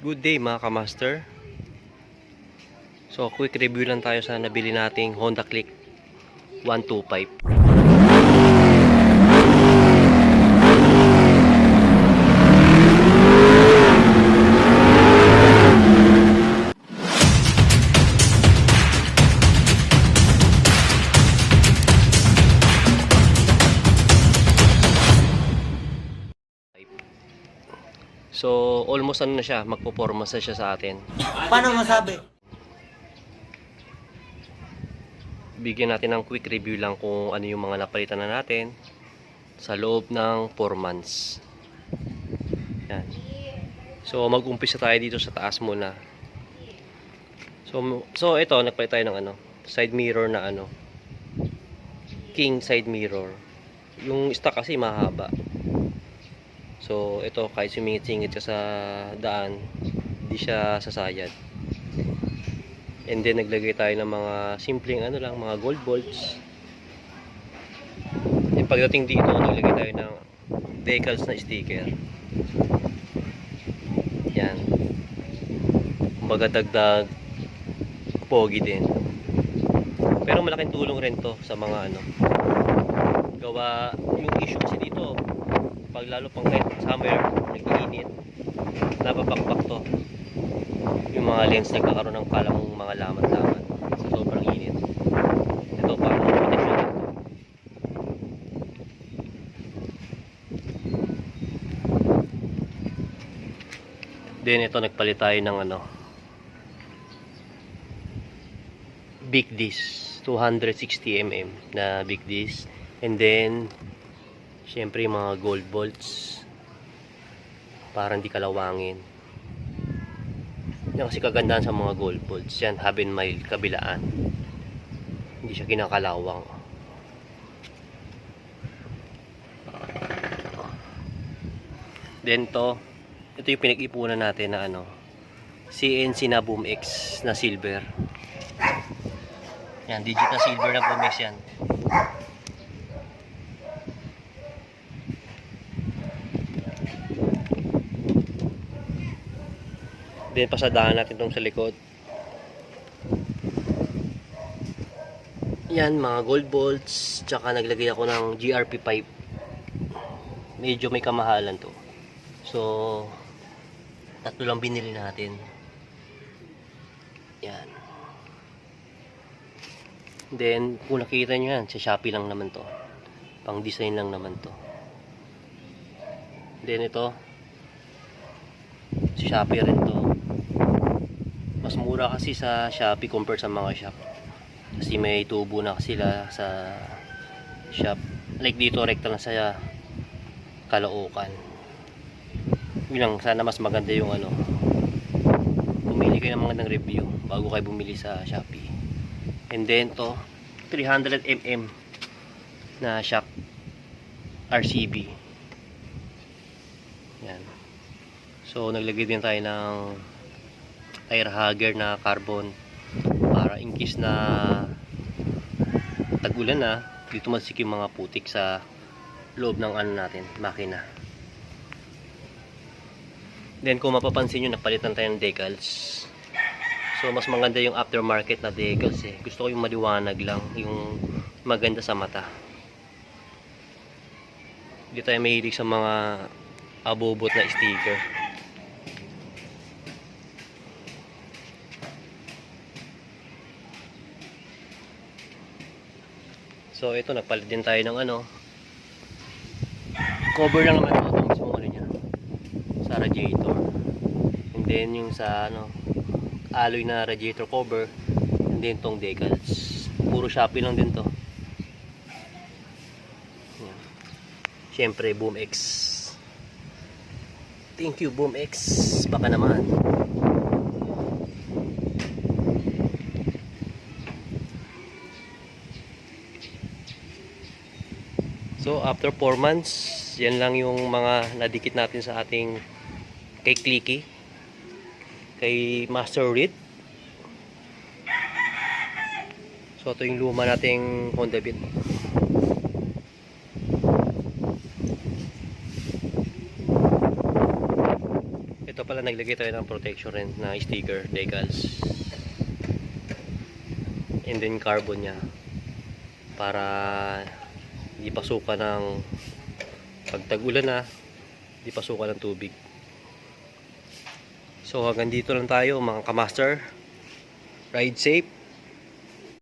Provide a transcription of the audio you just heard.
Good day mga kamaster. So quick review lang tayo sa nabili nating Honda Click 125. So almost ano na siya, magpo-forma na siya sa atin. Paano masabi? Bigyan natin ng quick review lang kung ano yung mga napalitan na natin sa loob ng 4 months. Yan. So mag-umpisa tayo dito sa taas muna. So ito, nagpalit tayo ng side mirror na king side mirror. Yung stock kasi mahaba. So ito, kahit sumingit-singit ka sa daan, hindi siya sasayad. And then naglagay tayo ng mga simpleng mga gold bolts. And pagdating dito, naglagay tayo ng decals na sticker. Yan. Kumbaga dagdag pogi din. Pero malaking tulong rin to sa mga gawa. Yung issue kasi dito, pag lalo pang kahit summer, nag-iinit, napapakpak to. Yung mga lens nagkakaroon ng kalang mga lamat-lamat sa sobrang init. Ito parang protection dito. Then ito, nagpalit tayo ng big disc, 260mm na big disc. And then syempre mga gold bolts para hindi kalawangin. Yan kasi kagandahan sa mga gold bolts. Yan, hub and mile kabilaan. Hindi siya kinakalawang. Then ito yung pinag-ipunan natin na CNC na Boom X na silver. Yan, digital silver na Boom X yan. Then pasadaan natin itong sa likod. Yan, mga gold bolts. Tsaka naglagay ako ng GRP pipe. Medyo may kamahalan to. So tatlo lang binili natin. Yan. Then kung nakita nyo yan, sa Shopee lang naman to. Pang design lang naman to. Then ito, sa Shopee rin to. Mas mura kasi sa Shopee compared sa mga shop. Kasi may tubo na sila sa shop. Like dito, rekta na sa Caloocan. Yun lang, sana mas maganda yung bumili kayo ng magandang review bago kayo bumili sa Shopee. And then to 300mm na shock RCB. Yan. So naglagay din tayo ng tire hugger na carbon para in case na tag-ulan na, dito tumalsik yung mga putik sa loob ng natin, makina. Then kung mapapansin nyo, napalitan tayo ng decals. So mas maganda yung aftermarket na decals eh. Gusto ko yung maliwanag lang, yung maganda sa mata. Hindi tayo mahilig sa mga abobot na sticker. So ito, nagpalit din tayo ng cover lang naman ito mismo niya sa radiator. And then yung sa alloy na radiator cover, and then tong decals. Puro Shopee lang din to. Yan. Syempre Boom X. Thank you Boom X. Baka naman. So after 4 months, yan lang yung mga nadikit natin sa ating kay Clicky, kay Master Reed. So ito yung luma nating Honda Beat. Ito Ito pala, naglagay tayo ng protection rin na sticker, decals. And then carbon niya. Para hindi pasukan ng pag tag-ulan na, hindi pasukan ng tubig. So hanggang dito lang tayo mga kamaster. Ride safe.